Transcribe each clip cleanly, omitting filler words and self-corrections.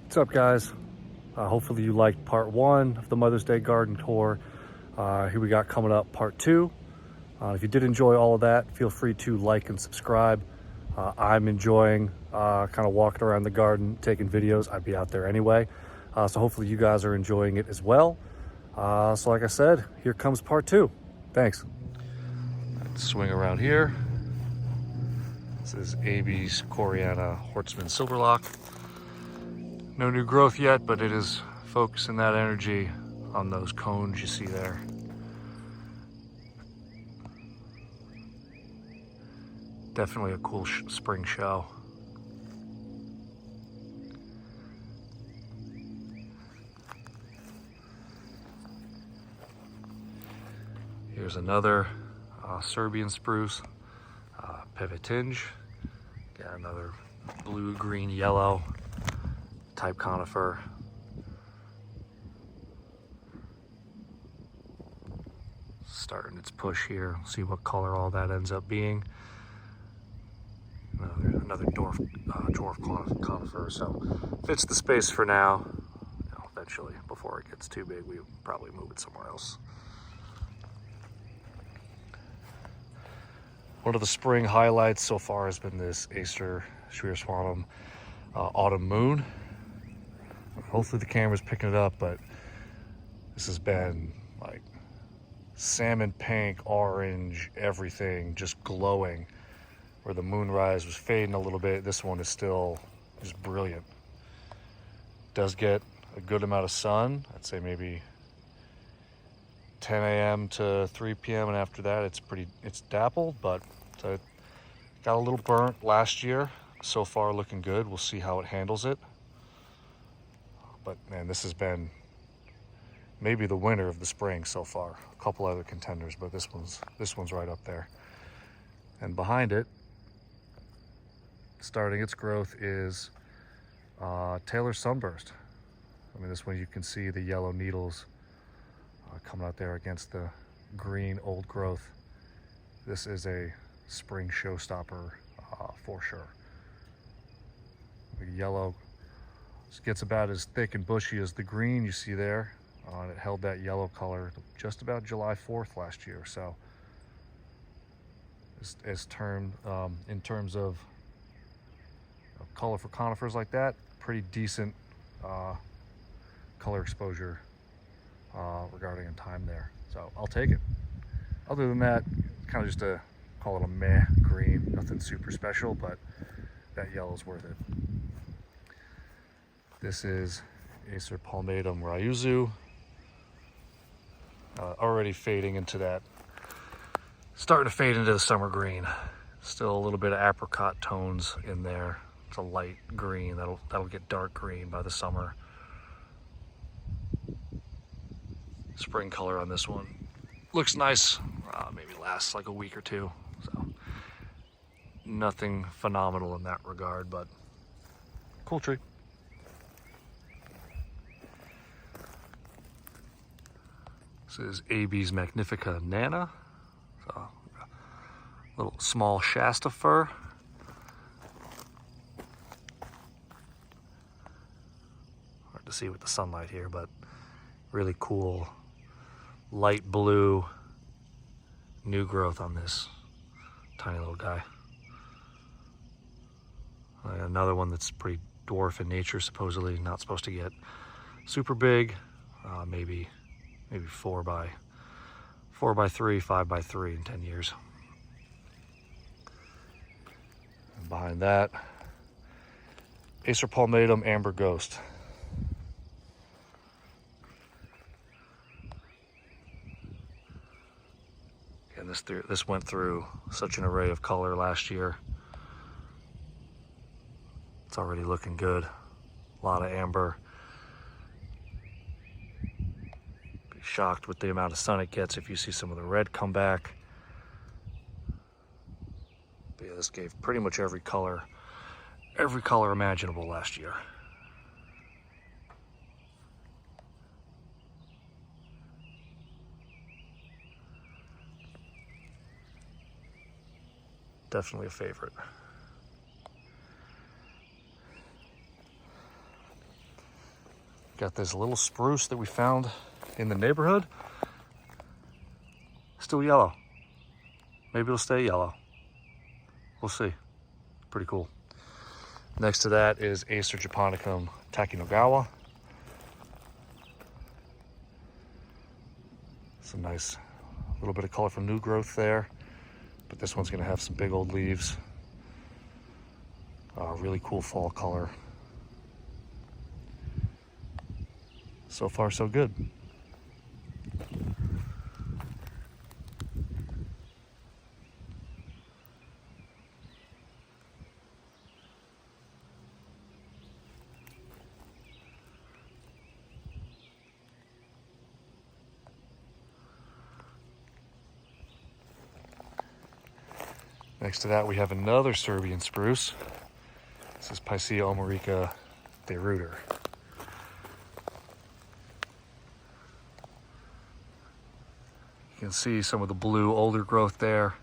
What's up, guys? Hopefully you liked part one of the Mother's Day garden tour. Here we got coming up part two. If you did enjoy all of that, feel free to like and subscribe. I'm enjoying kind of walking around the garden, taking videos. I'd be out there anyway. So hopefully you guys are enjoying it as well. So like I said, here comes part two. Thanks. Let's swing around here. This is Abies Coriana Hortsman Silverlock. No new growth yet, but it is focusing that energy on those cones you see there. Definitely a cool spring show. Here's another Serbian spruce, Pevetinge. Got another blue, green, yellow type conifer. Starting its push here. See what color all that ends up being. Another dwarf conifer. So fits the space for now. Eventually, before it gets too big, we probably move it somewhere else. One of the spring highlights so far has been this Acer Schwierswanum Autumn Moon. Hopefully the camera's picking it up, but this has been like salmon pink, orange, everything just glowing. Where the moonrise was fading a little bit, this one is still just brilliant. Does get a good amount of sun. I'd say maybe 10 a.m. to 3 p.m. and after that it's dappled, but so it got a little burnt last year. So far looking good. We'll see how it handles it. But man, this has been maybe the winner of the spring so far. A couple other contenders, but this one's right up there. And behind it, starting its growth, is Taylor Sunburst. I mean, this one you can see the yellow needles coming out there against the green old growth. This is a spring showstopper for sure. The yellow gets about as thick and bushy as the green you see there. And it held that yellow color just about July 4th last year. So as termed in terms of color for conifers like that, pretty decent color exposure regarding in time there. So I'll take it. Other than that, kind of just call it a meh green, nothing super special, but that yellow's worth it. This is Acer palmatum ryuzu, already fading into that, starting to fade into the summer green. Still a little bit of apricot tones in there. It's a light green that'll get dark green by the summer. Spring color on this one looks nice. Maybe lasts like a week or two. So nothing phenomenal in that regard, but cool tree. This is Abies magnifica nana. So, little small Shasta fir. Hard to see with the sunlight here, but really cool light blue new growth on this tiny little guy. Another one that's pretty dwarf in nature, supposedly not supposed to get super big. Maybe 4 by 3, 5 by 3 in 10 years. And behind that, Acer palmatum amber ghost. And this went through such an array of color last year. It's already looking good. A lot of amber. Be shocked with the amount of sun it gets if you see some of the red come back. But yeah, this gave pretty much every color imaginable last year. Definitely a favorite. Got this little spruce that we found in the neighborhood. Still yellow. Maybe it'll stay yellow. We'll see. Pretty cool. Next to that is Acer japonicum takinagawa. Some nice little bit of colorful new growth there, but this one's gonna have some big old leaves. Really cool fall color. So far, so good. Next to that, we have another Serbian spruce. This is Picea omerica de Reuter. You can see some of the blue older growth there.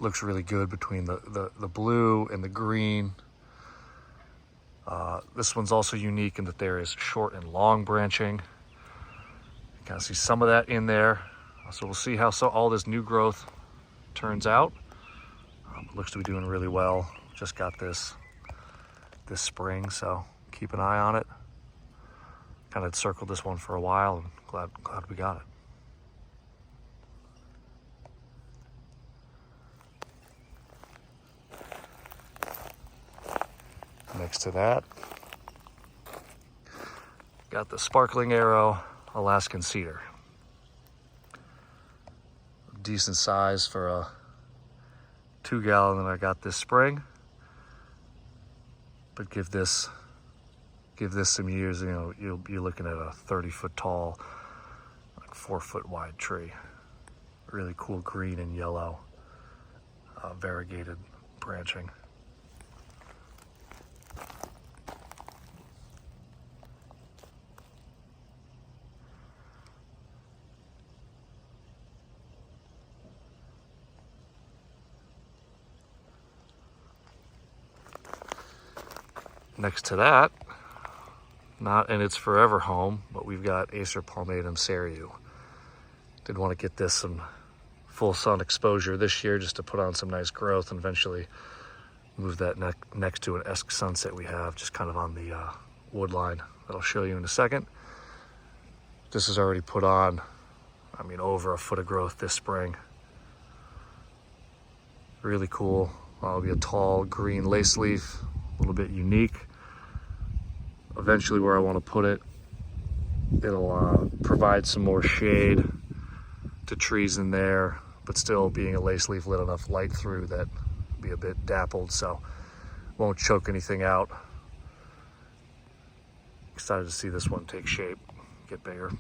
Looks really good between the blue and the green. This one's also unique in that there is short and long branching. You kind of see some of that in there. So we'll see how all this new growth turns out. It looks to be doing really well. Just got this spring, so keep an eye on it. Kind of circled this one for a while, and glad we got it. Next to that, got the Sparkling Arrow Alaskan Cedar. Decent size for a 2-gallon that I got this spring, but give this some years, you know, you're looking at a 30-foot tall, like 4-foot wide tree. Really cool green and yellow, variegated branching. Next to that, not in its forever home, but we've got Acer palmatum cereus. Did want to get this some full sun exposure this year just to put on some nice growth and eventually move that next to an Esk sunset we have just kind of on the wood line that I'll show you in a second. This is already put on, I mean, over a foot of growth this spring. Really cool. It'll be a tall green lace leaf, a little bit unique. Eventually where I want to put it, it'll provide some more shade to trees in there, but still being a lace leaf, let enough light through that be a bit dappled, so won't choke anything out. Excited to see this one take shape, get bigger.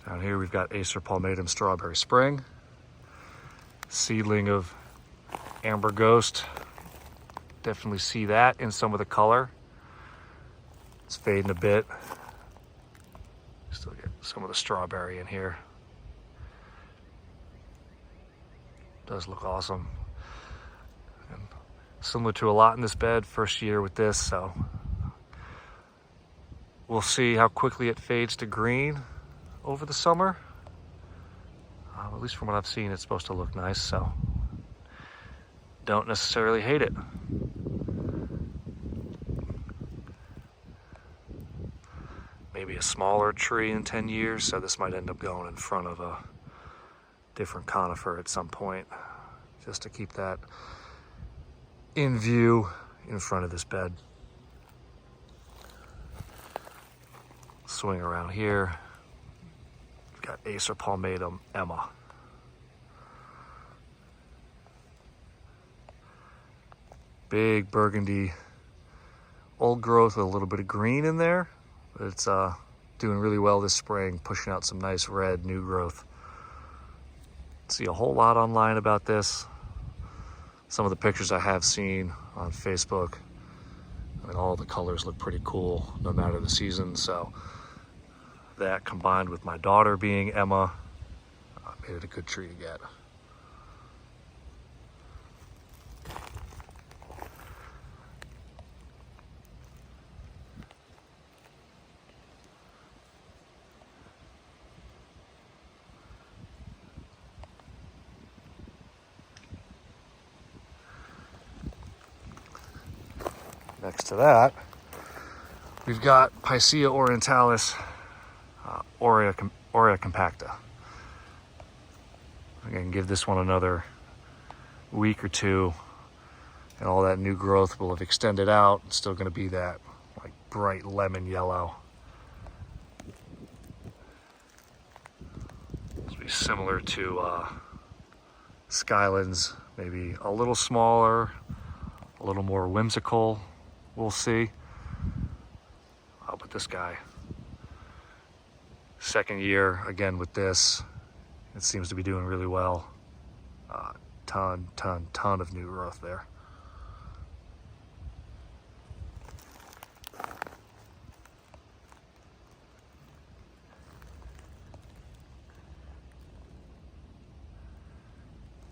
Down here we've got Acer palmatum strawberry spring. Seedling of amber ghost. Definitely see that in some of the color. It's fading a bit. Still get some of the strawberry in here. Does look awesome. And similar to a lot in this bed, first year with this, so we'll see how quickly it fades to green over the summer. At least from what I've seen, it's supposed to look nice, so don't necessarily hate it. Maybe a smaller tree in 10 years, so this might end up going in front of a different conifer at some point, just to keep that in view in front of this bed. Swing around here. We've got Acer palmatum Emma. Big burgundy old growth with a little bit of green in there. But it's doing really well this spring, pushing out some nice red new growth. See a whole lot online about this. Some of the pictures I have seen on Facebook, I mean, all the colors look pretty cool no matter the season. So that combined with my daughter being Emma, made it a good tree to get. Next to that, we've got Picea orientalis, Aurea compacta. Again, give this one another week or two, and all that new growth will have extended out. It's still going to be that like bright lemon yellow. This will be similar to Skylands, maybe a little smaller, a little more whimsical. We'll see. But this guy, second year again with this, it seems to be doing really well. Ton of new growth there.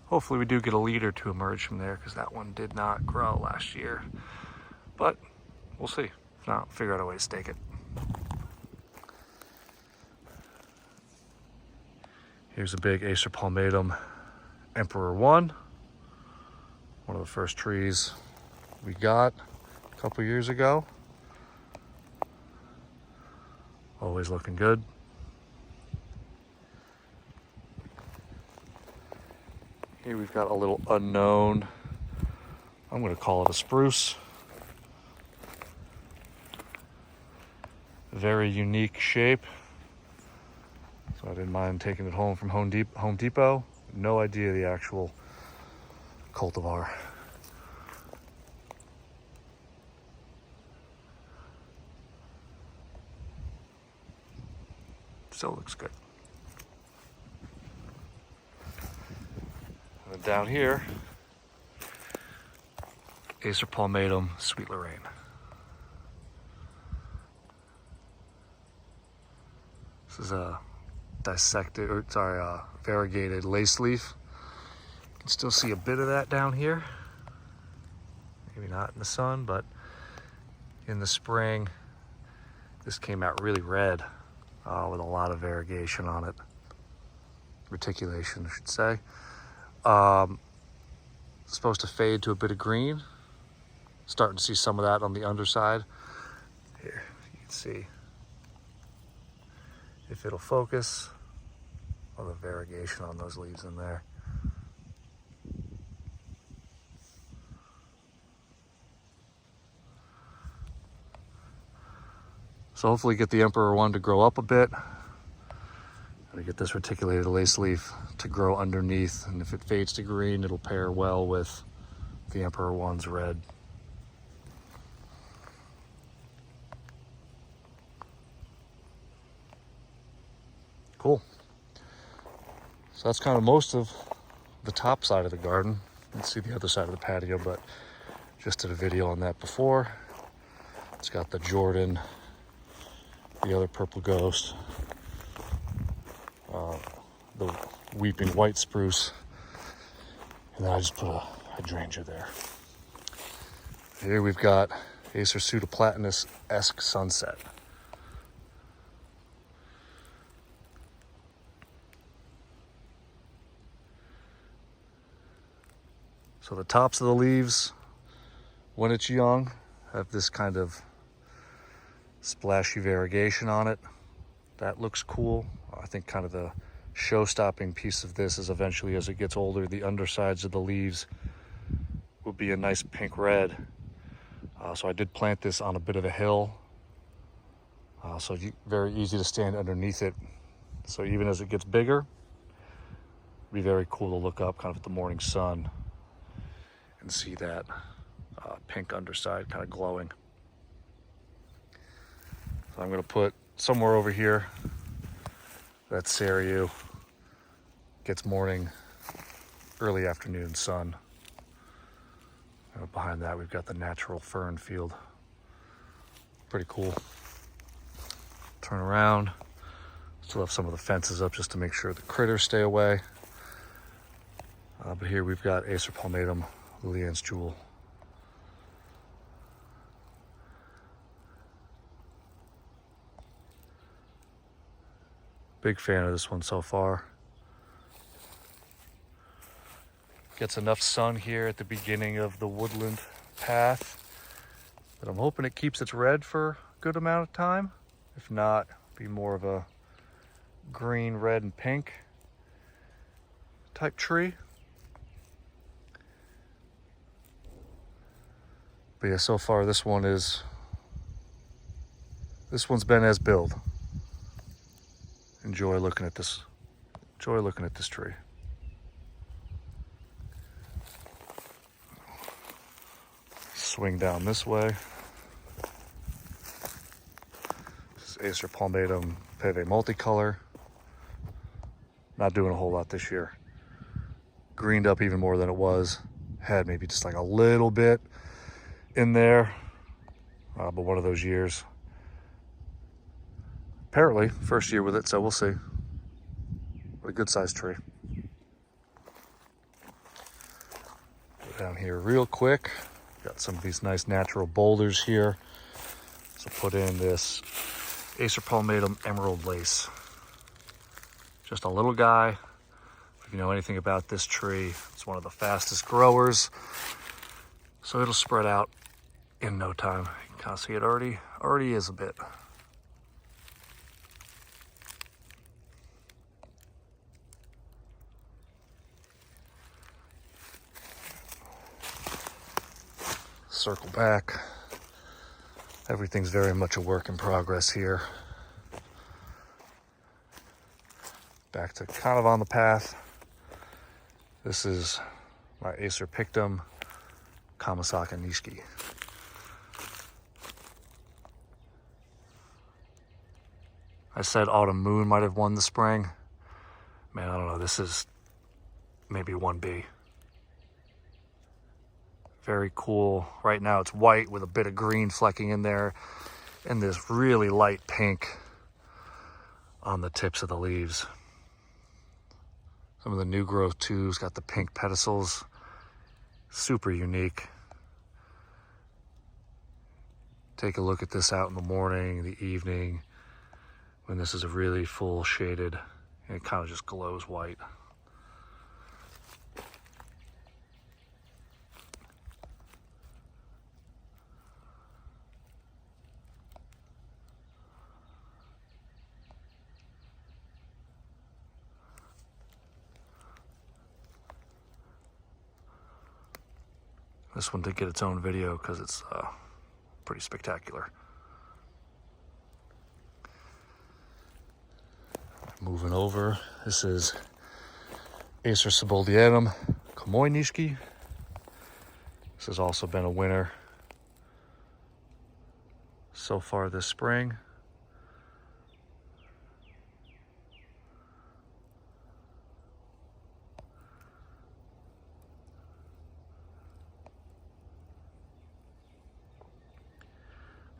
Hopefully we do get a leader to emerge from there, because that one did not grow last year. But we'll see. If not, figure out a way to stake it. Here's a big Acer palmatum Emperor 1. One of the first trees we got a couple years ago. Always looking good. Here we've got a little unknown, I'm going to call it a spruce. Very unique shape. So I didn't mind taking it home from Home Depot. No idea the actual cultivar. Still looks good. And then down here, Acer palmatum Sweet Lorraine. This is a variegated lace leaf. You can still see a bit of that down here. Maybe not in the sun, but in the spring, this came out really red with a lot of variegation on it. Reticulation, I should say. Supposed to fade to a bit of green. Starting to see some of that on the underside. Here, you can see, if it'll focus, all the variegation on those leaves in there. So hopefully get the Emperor 1 to grow up a bit. And get this reticulated lace leaf to grow underneath. And if it fades to green, it'll pair well with the Emperor 1's red. Cool. So that's kind of most of the top side of the garden. Let's see the other side of the patio, but just did a video on that before. It's got the Jordan, the other purple ghost, the weeping white spruce, and then I just put a hydrangea there. Here we've got Acer pseudoplatanus-esque sunset. So the tops of the leaves, when it's young, have this kind of splashy variegation on it. That looks cool. I think kind of the show-stopping piece of this is eventually, as it gets older, the undersides of the leaves will be a nice pink red. So I did plant this on a bit of a hill. So very easy to stand underneath it. So even as it gets bigger, it'll be very cool to look up kind of at the morning sun and see that pink underside kind of glowing. So I'm going to put somewhere over here that Cereus gets morning, early afternoon sun. Behind that we've got the natural fern field. Pretty cool. Turn around. Still have some of the fences up just to make sure the critters stay away. But here we've got Acer palmatum Lillian's Jewel. Big fan of this one so far. Gets enough sun here at the beginning of the woodland path But I'm hoping it keeps its red for a good amount of time. If not, be more of a green, red, and pink type tree. But yeah, so far this one's been as billed. Enjoy looking at this tree. Swing down this way. This is Acer palmatum peve multicolor. Not doing a whole lot this year. Greened up even more than it was. Had maybe just like a little bit in there, but one of those years. Apparently, first year with it, so we'll see. What a good sized tree. Go down here real quick. Got some of these nice natural boulders here. So put in this Acer palmatum emerald lace. Just a little guy. If you know anything about this tree, it's one of the fastest growers. So it'll spread out in no time. You can kind of see it already is a bit. Circle back. Everything's very much a work in progress here. Back to kind of on the path. This is my Acer pictum, Kamasaka Nishiki. I said autumn moon might have won the spring. Man, I don't know. This is maybe 1B. Very cool. Right now it's white with a bit of green flecking in there and this really light pink on the tips of the leaves. Some of the new growth too has got the pink pedicels. Super unique. Take a look at this out in the morning, the evening, when this is a really full shaded, and it kind of just glows white. This one did get its own video because it's pretty spectacular. Moving over, this is Acer subuldianum Komoi Nishiki. This has also been a winner so far this spring.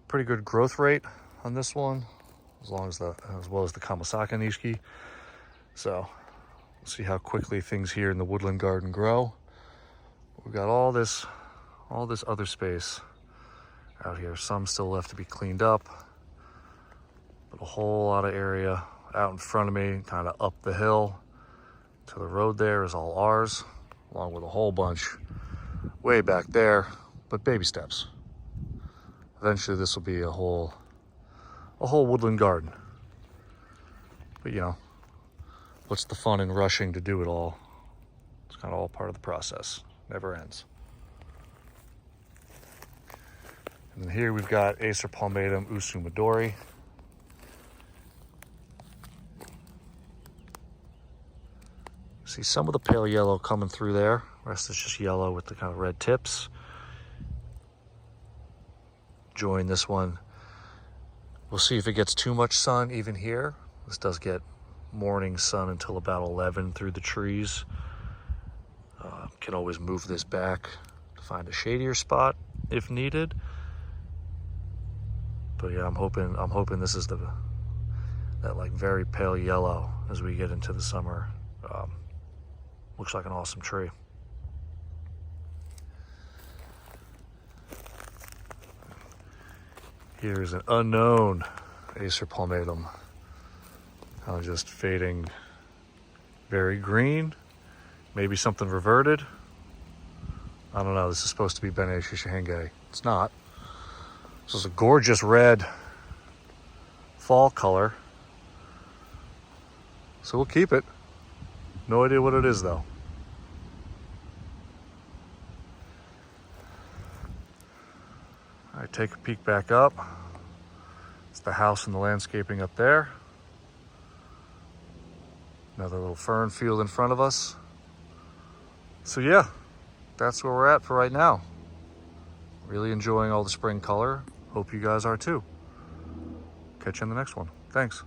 Pretty good growth rate on this one, as well as the Kamasaka Nishiki. So we'll see how quickly things here in the woodland garden grow. We've got all this other space out here. Some still left to be cleaned up, but a whole lot of area out in front of me, kind of up the hill to the road there is all ours, along with a whole bunch way back there, but baby steps. Eventually this will be a whole woodland garden. But you know, what's the fun in rushing to do it all? It's kind of all part of the process. Never ends. And then here we've got Acer palmatum Usu midori. See some of the pale yellow coming through there. The rest is just yellow with the kind of red tips. Enjoying this one. We'll see if it gets too much sun even here. This does get morning sun until about 11 through the trees. Can always move this back to find a shadier spot if needed. But yeah, I'm hoping this is that like very pale yellow as we get into the summer. Looks like an awesome tree. Here's an unknown Acer palmatum. Just fading very green. Maybe something reverted. I don't know. This is supposed to be Bene Shishihenge. It's not. This is a gorgeous red fall color. So we'll keep it. No idea what it is though. All right, take a peek back up. It's the house and the landscaping up there. Another little fern field in front of us. So yeah, that's where we're at for right now. Really enjoying all the spring color. Hope you guys are too. Catch you in the next one. Thanks.